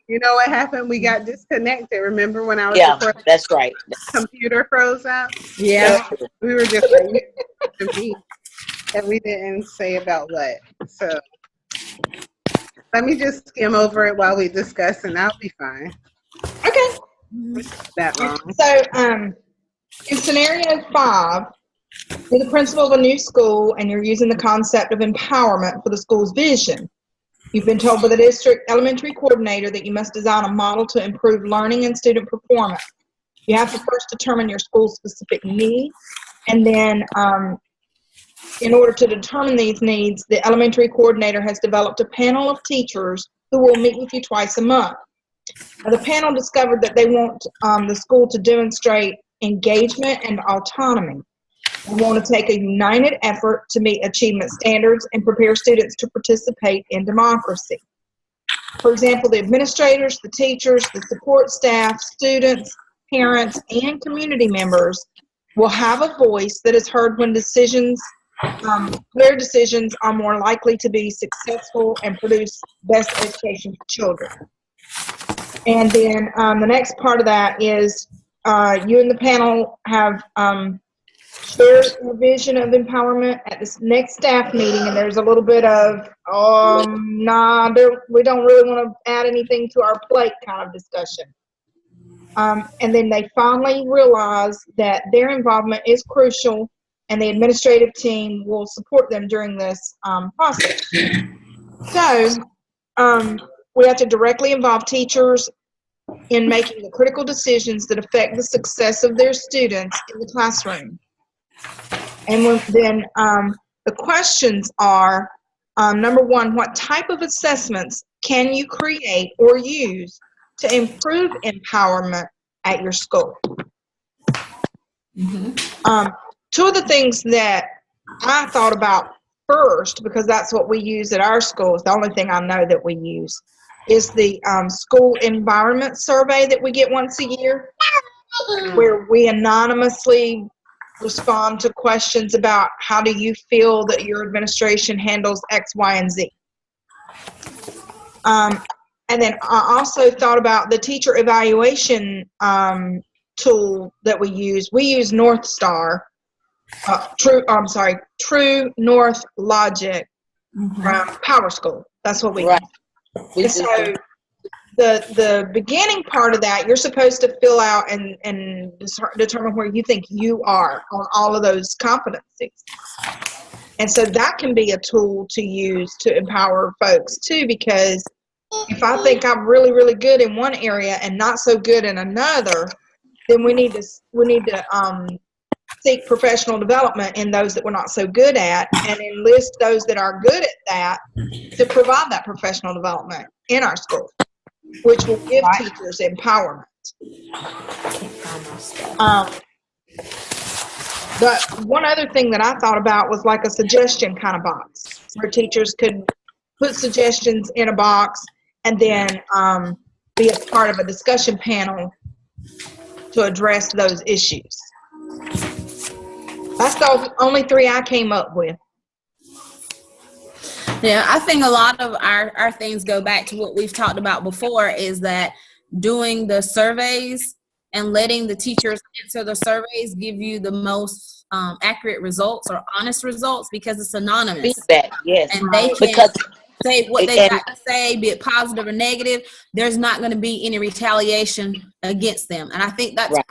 You know what happened? We got disconnected. Remember when I was Yeah, recording? that's right. Computer froze up. Yeah. So we were just like, that we didn't say about what. So let me just skim over it while we discuss, and I'll be fine. Okay. That long. So, in scenario 5, you're the principal of a new school and you're using the concept of empowerment for the school's vision. You've been told by the district elementary coordinator that you must design a model to improve learning and student performance. You have to first determine your school's specific needs, and then in order to determine these needs, the elementary coordinator has developed a panel of teachers who will meet with you twice a month. Now, the panel discovered that they want the school to demonstrate engagement and autonomy. They want to take a united effort to meet achievement standards and prepare students to participate in democracy. For example, the administrators, the teachers, the support staff, students, parents, and community members will have a voice that is heard when clear decisions are more likely to be successful and produce best education for children. And then the next part of that is you and the panel have shared a vision of empowerment at this next staff meeting, and there's a little bit of, we don't really want to add anything to our plate kind of discussion. And then they finally realize that their involvement is crucial, and the administrative team will support them during this process. So we have to directly involve teachers in making the critical decisions that affect the success of their students in the classroom. And then the questions are, number 1, what type of assessments can you create or use to improve empowerment at your school? Mm-hmm. 2 of the things that I thought about first, because that's what we use at our school, it's the only thing I know that we use, is the school environment survey that we get once a year, where we anonymously respond to questions about how do you feel that your administration handles X, Y, and Z. And then I also thought about the teacher evaluation tool that we use. We use North Star, True North Logic from Power School. That's what we use. And so the beginning part of that, you're supposed to fill out and determine where you think you are on all of those competencies. And so that can be a tool to use to empower folks too, because if I think I'm really, really good in one area and not so good in another, then we need to seek professional development in those that we're not so good at, and enlist those that are good at that to provide that professional development in our schools, which will give teachers empowerment. The one other thing that I thought about was like a suggestion kind of box, where teachers could put suggestions in a box and then be a part of a discussion panel to address those issues. That's the only 3 I came up with. Yeah, I think a lot of our things go back to what we've talked about before, is that doing the surveys and letting the teachers answer the surveys give you the most accurate results or honest results, because it's anonymous. Feedback, yes. And they can say what they got to say, be it positive or negative. There's not going to be any retaliation against them. And I think that's part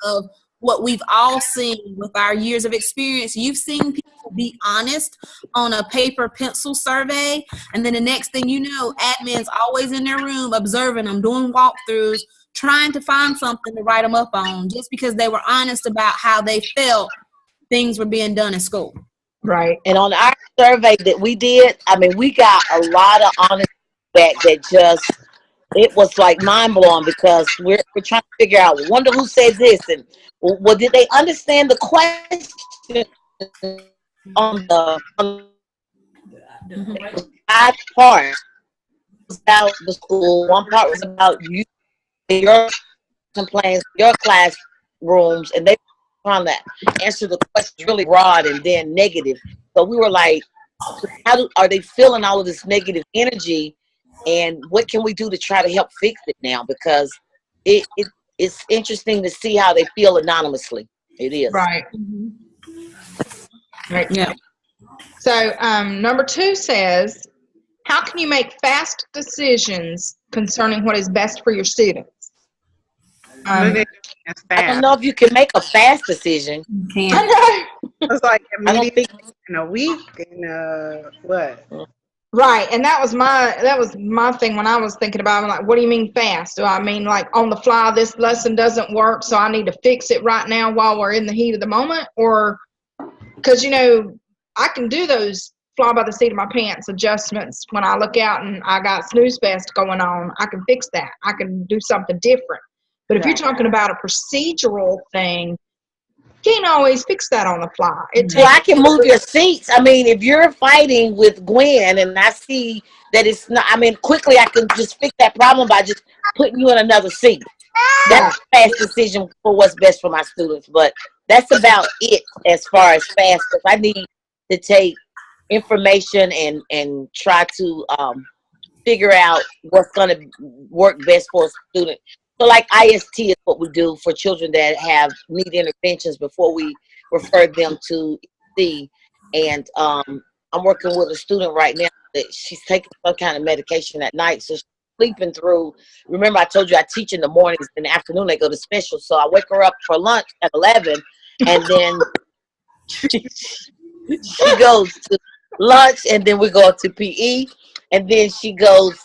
of what we've all seen with our years of experience. You've seen people be honest on a paper pencil survey, and then the next thing you know, admin's always in their room observing them, doing walkthroughs, trying to find something to write them up on, just because they were honest about how they felt things were being done in school. Right. And on our survey that we did, I mean, we got a lot of honest feedback that just, it was like mind blowing, because we're trying to figure out, wonder who said this, and well, did they understand the question on the 5 parts about the school. 1 part was about you, your complaints, your classrooms, and they were trying to answer the question really broad and then negative. So we were like, how are they feeling all of this negative energy? and what can we do to try to help fix it now? Because it's interesting to see how they feel anonymously. It is. Right. Mhm. Right. Yeah. So number 2 says, how can you make fast decisions concerning what is best for your students? What are they doing I don't fast? know if you can make a fast decision. Can't. I know. It's like I don't immediately think. in a week, what? Right, and that was my thing when I was thinking about it. I'm like, what do you mean fast? Do I mean like on the fly, this lesson doesn't work, so I need to fix it right now while we're in the heat of the moment? Or, because, I can do those fly by the seat of my pants adjustments when I look out and I got snooze fest going on. I can fix that. I can do something different. But if you're talking about a procedural thing, you can't always fix that on the fly. Well, I can move your seats. I mean, if you're fighting with Gwen and I see that it's not, I mean, quickly I can just fix that problem by just putting you in another seat. That's a fast decision for what's best for my students. But that's about it as far as fast, because I need to take information and try to figure out what's going to work best for a student. So like IST is what we do for children that need interventions before we refer them to EC. And I'm working with a student right now that she's taking some kind of medication at night. So she's sleeping through. Remember I told you I teach in the mornings, in the afternoon they go to special. So I wake her up for lunch at 11 and then she goes to lunch and then we go to PE. And then she goes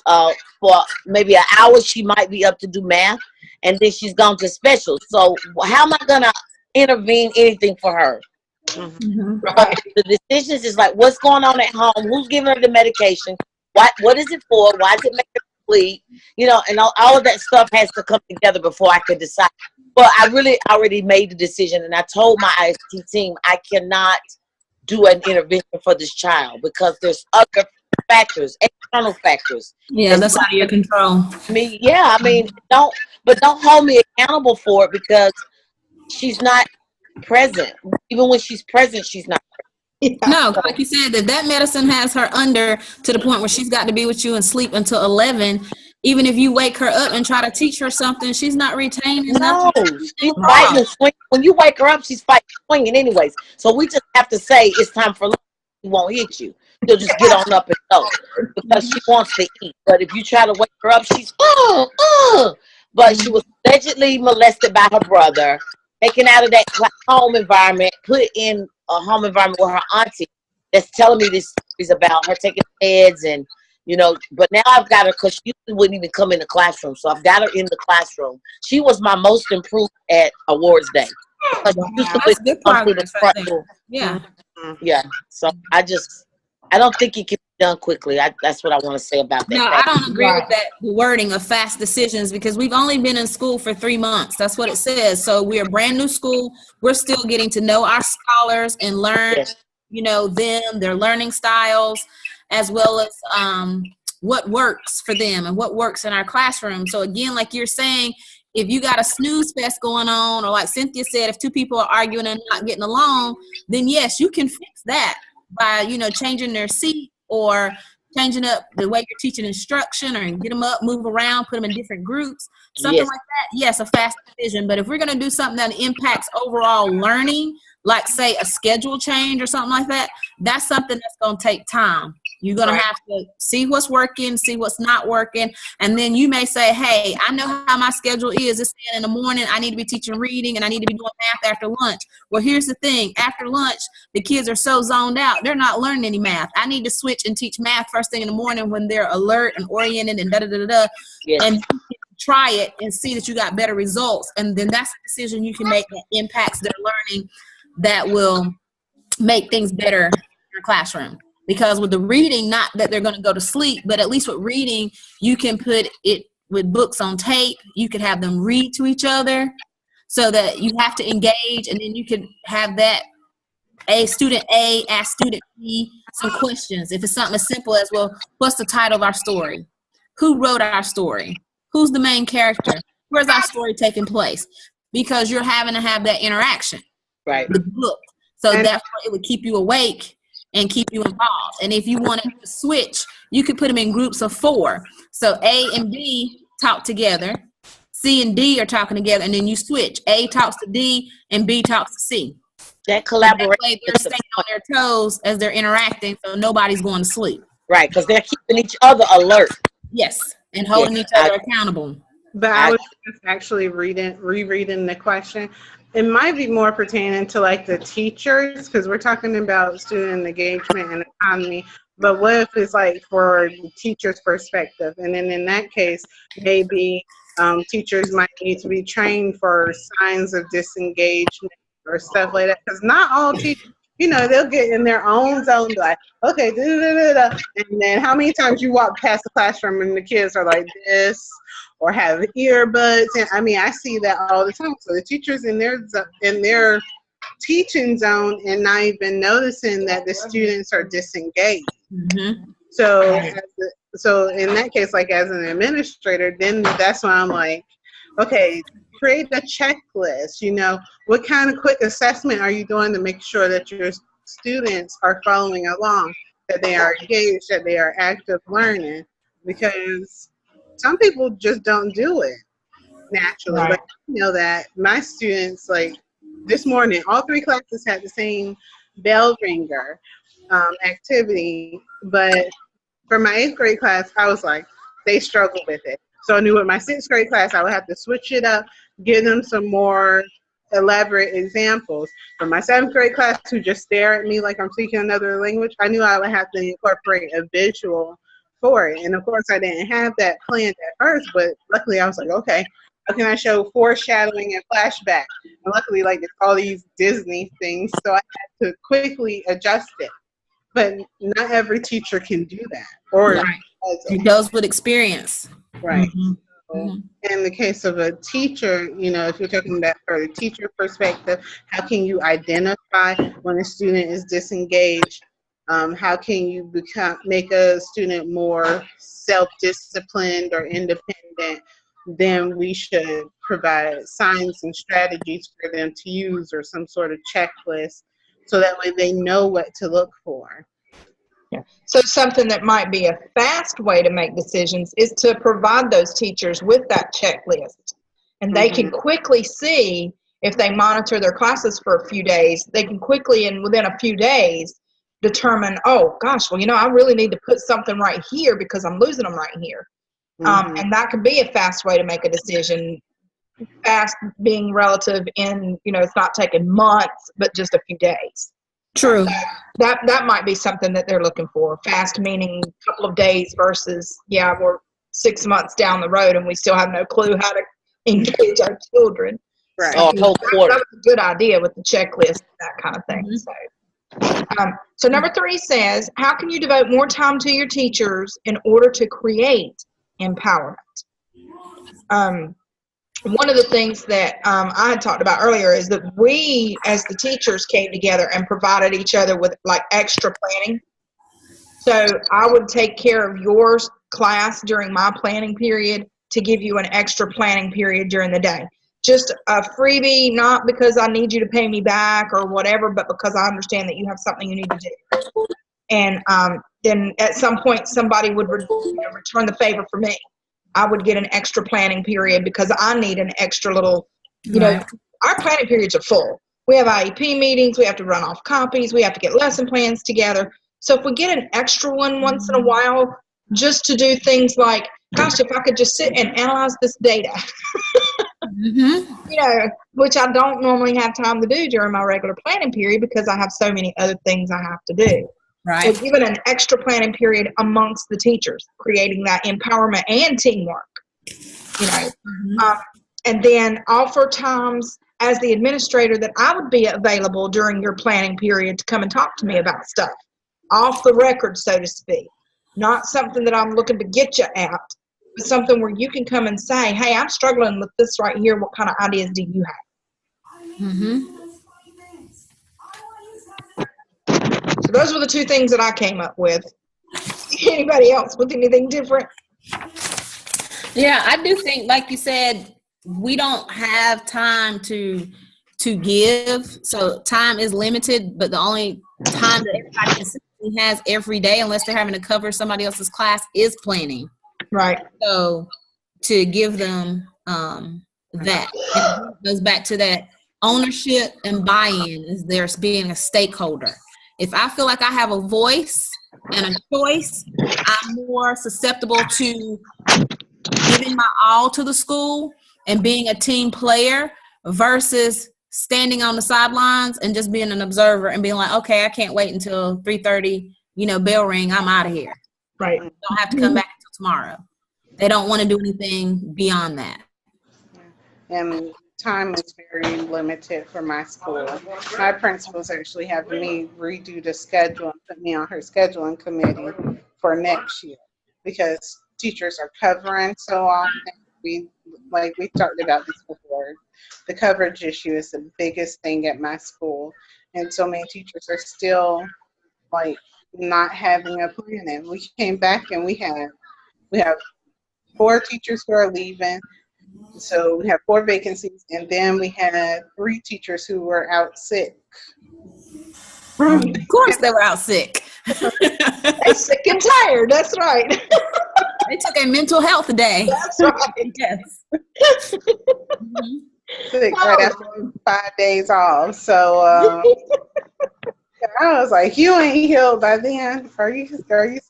for maybe an hour. She might be up to do math. And then she's gone to special. So how am I going to intervene anything for her? Mm-hmm. Right. The decisions is like, what's going on at home? Who's giving her the medication? What is it for? Why does it make her sleep? And all of that stuff has to come together before I can decide. But I really already made the decision. And I told my IST team, I cannot do an intervention for this child because there's other factors, external factors. Yeah, that's out of your control. Don't hold me accountable for it because she's not present. Even when she's present, she's not. No, like you said, that medicine has her under to the point where she's got to be with you and sleep until 11. Even if you wake her up and try to teach her something, she's not retaining No, nothing. she's fighting and swinging. When you wake her up, she's fighting and swinging anyways. So we just have to say it's time for lunch. She won't hit you. She'll just get on up and go because she wants to eat. But if you try to wake her up, she's But she was allegedly molested by her brother, taken out of that home environment, put in a home environment with her auntie that's telling me this is about her taking meds and, but now I've got her because she wouldn't even come in the classroom. So I've got her in the classroom. She was my most improved at awards day. That's good progress right there. Yeah. Yeah. So I don't think it can be done quickly. That's what I want to say about that. No, I don't agree with that wording of fast decisions because we've only been in school for 3 months. That's what it says. So we're a brand new school. We're still getting to know our scholars and learn, them, their learning styles, as well as what works for them and what works in our classroom. So again, like you're saying, if you got a snooze fest going on, or like Cynthia said, if 2 people are arguing and not getting along, then yes, you can fix that by, changing their seat or changing up the way you're teaching instruction or get them up, move around, put them in different groups, something like that. Yes, a fast decision. But if we're going to do something that impacts overall learning, like say a schedule change or something like that, that's something that's going to take time. You're going to have to see what's working, see what's not working. And then you may say, hey, I know how my schedule is. It's in the morning. I need to be teaching reading and I need to be doing math after lunch. Well, here's the thing. After lunch, the kids are so zoned out. They're not learning any math. I need to switch and teach math first thing in the morning when they're alert and oriented and da-da-da-da-da. Yes. And try it and see that you got better results. And then that's a decision you can make that impacts their learning that will make things better in your classroom. Because with the reading, not that they're going to go to sleep, but at least with reading, you can put it with books on tape. You could have them read to each other so that you have to engage, and then you can have that student A ask student B some questions. If it's something as simple as, well, what's the title of our story? Who wrote our story? Who's the main character? Where's our story taking place? Because you're having to have that interaction with the book. So therefore, it would keep you awake and keep you involved. And if you wanted to switch, you could put them in groups of 4. So A and B talk together, C and D are talking together, and then you switch. A talks to D and B talks to C. That collaboration. That way they're staying on their toes as they're interacting, so nobody's going to sleep. Right, because they're keeping each other alert. Yes, and holding each other accountable. But I was just actually rereading the question. It might be more pertaining to like the teachers, because we're talking about student engagement and autonomy. But what if it's like for the teacher's perspective? And then in that case, maybe teachers might need to be trained for signs of disengagement or stuff like that. Because not all teachers, you know, they'll get in their own zone, like, okay, da-da-da-da-da. And then how many times you walk past the classroom and the kids are like this, or have earbuds? And I mean, I see that all the time. So the teachers in their teaching zone and not even noticing that the students are disengaged. Mm-hmm. So in that case, like as an administrator, then that's when I'm like, okay, create a checklist. You know, what kind of quick assessment are you doing to make sure that your students are following along, that they are engaged, that they are active learning? Because some people just don't do it naturally. Right. Like, you know that my students, like this morning, all 3 classes had the same bell ringer activity, but for my 8th grade class, I was like, they struggle with it. So I knew with my 6th grade class, I would have to switch it up, give them some more elaborate examples. For my 7th grade class, who just stare at me like I'm speaking another language, I knew I would have to incorporate a visual for it. And of course, I didn't have that planned at first, but luckily I was like, okay, how can I show foreshadowing and flashback? And luckily, like, it's all these Disney things, so I had to quickly adjust it. But not every teacher can do that. Or right. It goes with experience. Right. Mm-hmm. So in the case of a teacher, you know, if you're talking about for the teacher perspective, how can you identify when a student is disengaged? How can you make a student more self-disciplined or independent? Then we should provide signs and strategies for them to use, or some sort of checklist, so that way they know what to look for. Yeah. So something that might be a fast way to make decisions is to provide those teachers with that checklist. And they can quickly see, if they monitor their classes for a few days, they can quickly, and within a few days, determine, oh gosh, well, you know, I really need to put something right here because I'm losing them right here. And that could be a fast way to make a decision. Fast being relative in, you know, it's not taking months, but just a few days. True. That might be something that they're looking for. Fast meaning a couple of days versus, yeah, we're 6 months down the road and we still have no clue how to engage our children. Right. Oh, whole quarter. That was a good idea with the checklist, that kind of thing. So number 3 says, how can you devote more time to your teachers in order to create empowerment? One of the things that I had talked about earlier is that we, as the teachers, came together and provided each other with like extra planning. So I would take care of your class during my planning period to give you an extra planning period during the day. Just a freebie, not because I need you to pay me back or whatever, but because I understand that you have something you need to do. And then at some point, somebody would return the favor for me. I would get an extra planning period because I need an extra little, you know, our planning periods are full. We have IEP meetings. We have to run off copies. We have to get lesson plans together. So if we get an extra one once in a while, just to do things like, gosh, if I could just sit and analyze this data, you know, which I don't normally have time to do during my regular planning period because I have so many other things I have to do. Right. So given an extra planning period amongst the teachers, creating that empowerment and teamwork, you know, and then offer times as the administrator that I would be available during your planning period to come and talk to me about stuff off the record, so to speak. Not something that I'm looking to get you at, but something where you can come and say, hey, I'm struggling with this right here. What kind of ideas do you have? So those were the 2 things that I came up with. Anybody else with anything different? Yeah, I do think, like you said, we don't have time to give. So time is limited, but the only time that everybody can sit has every day, unless they're having to cover somebody else's class, is planning. Right. So to give them that, and it goes back to that ownership and buy-in is there's being a stakeholder. If I feel like I have a voice and a choice, I'm more susceptible to giving my all to the school and being a team player versus standing on the sidelines and just being an observer and being like, okay, I can't wait until 3:30, bell ring, I'm out of here. Right. Don't have to come back until tomorrow. They don't want to do anything beyond that. And time is very limited for my school. My principal's actually having me redo the schedule and put me on her scheduling committee for next year because teachers are covering so often. We talked about this before. The coverage issue is the biggest thing at my school, and so many teachers are still not having a plan. And we came back and we have 4 teachers who are leaving. So we have 4 vacancies, and then we had 3 teachers who were out sick. Of course they were out sick. They're sick and tired, that's right. They took a mental health day. That's right. Yes. Sick right after 5 days off. So I was like, you ain't healed by then. Are you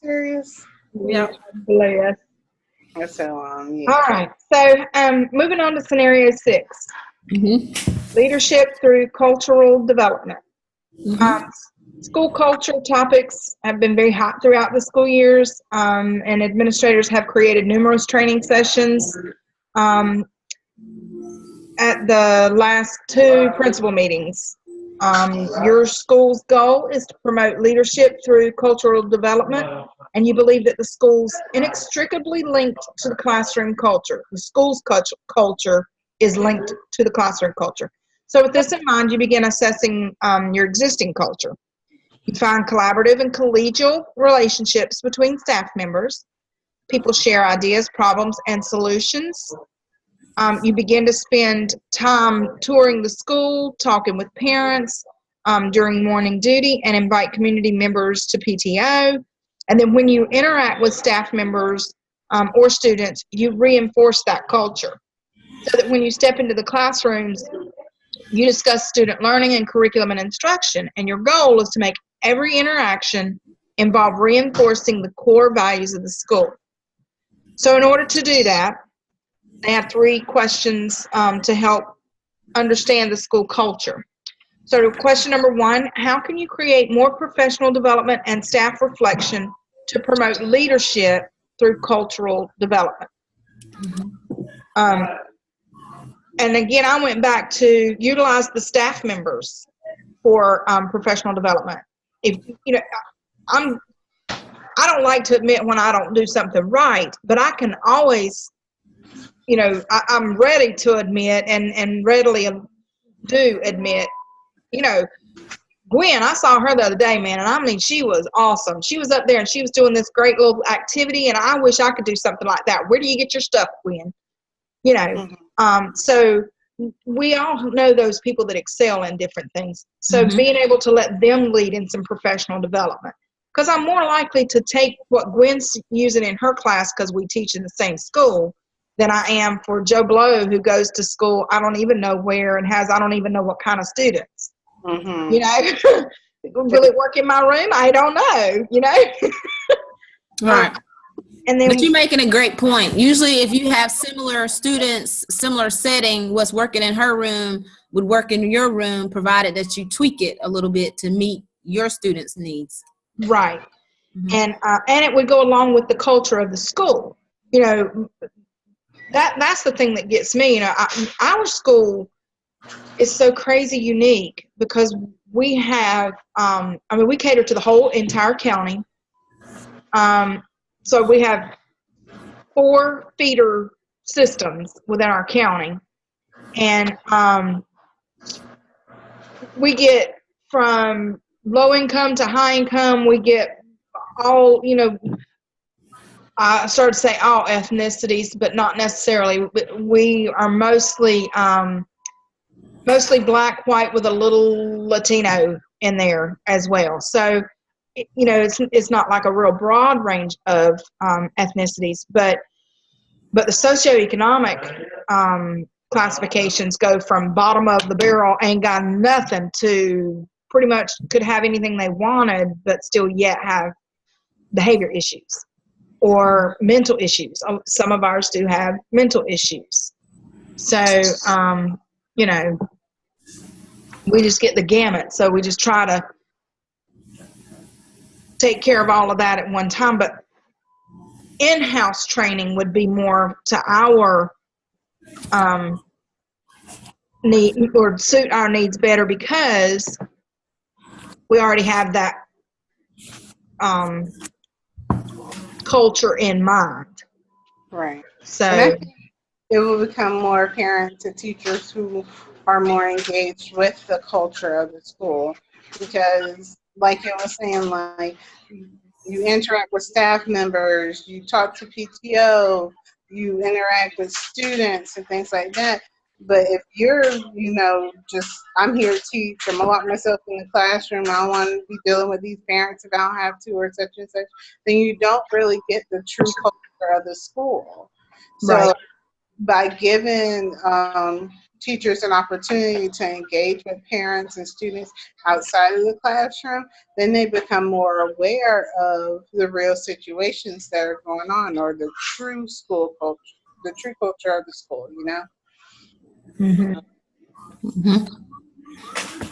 serious? Yeah. Bless. So, yeah. All right. So moving on to scenario 6. Leadership through cultural development. School culture topics have been very hot throughout the school years, and administrators have created numerous training sessions. At the last 2 principal meetings, your school's goal is to promote leadership through cultural development, and you believe that the school's inextricably linked to the classroom culture. The school's culture is linked to the classroom culture. So with this in mind, you begin assessing your existing culture. You find collaborative and collegial relationships between staff members. People share ideas, problems, and solutions. You begin to spend time touring the school, talking with parents during morning duty, and invite community members to PTO. And then when you interact with staff members or students, you reinforce that culture so that when you step into the classrooms, you discuss student learning and curriculum and instruction. And your goal is to make every interaction involve reinforcing the core values of the school. So in order to do that, they have 3 questions to help understand the school culture. So question number 1, how can you create more professional development and staff reflection to promote leadership through cultural development? And again, I went back to utilize the staff members for professional development. If I don't like to admit when I don't do something right, but I can always, I'm ready to admit and readily do admit, Gwen, I saw her the other day, man, and I mean, she was awesome. She was up there and she was doing this great little activity, and I wish I could do something like that. Where do you get your stuff, Gwen? So we all know those people that excel in different things. So being able to let them lead in some professional development. Because I'm more likely to take what Gwen's using in her class because we teach in the same school than I am for Joe Blow, who goes to school I don't even know where and has I don't even know what kind of students. Will it work in my room? I don't know, Right. And then, but you're making a great point. Usually if you have similar students, similar setting, what's working in her room would work in your room, provided that you tweak it a little bit to meet your students' needs. Right. And it would go along with the culture of the school. That's the thing that gets me. Our school is so crazy unique because we have, we cater to the whole entire county. So we have 4 feeder systems within our county. And we get from low income to high income, we get all, I started to say all ethnicities, but not necessarily. We are mostly black, white with a little Latino in there as well. So it's not like a real broad range of ethnicities, but the socioeconomic classifications go from bottom of the barrel, ain't got nothing, to pretty much could have anything they wanted, but still yet have behavior issues or mental issues. Some of ours do have mental issues. So, we just get the gamut. So we just try to take care of all of that at one time. But in-house training would be more to our need, or suit our needs better, because we already have that culture in mind. Right. So And I think it will become more apparent to teachers who are more engaged with the culture of the school, because like it was saying, like, you interact with staff members, you talk to PTO, you interact with students and things like that. But if you're, just, I'm here to teach, I'm gonna lock myself in the classroom, I don't want to be dealing with these parents if I don't have to, or such and such, then you don't really get the true culture of the school. So right. by giving teachers an opportunity to engage with parents and students outside of the classroom, then they become more aware of the real situations that are going on, or the true school culture, the true culture of the school, Mm-hmm.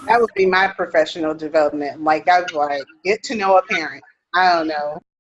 That would be my professional development. Like, I would like get to know a parent. I don't know.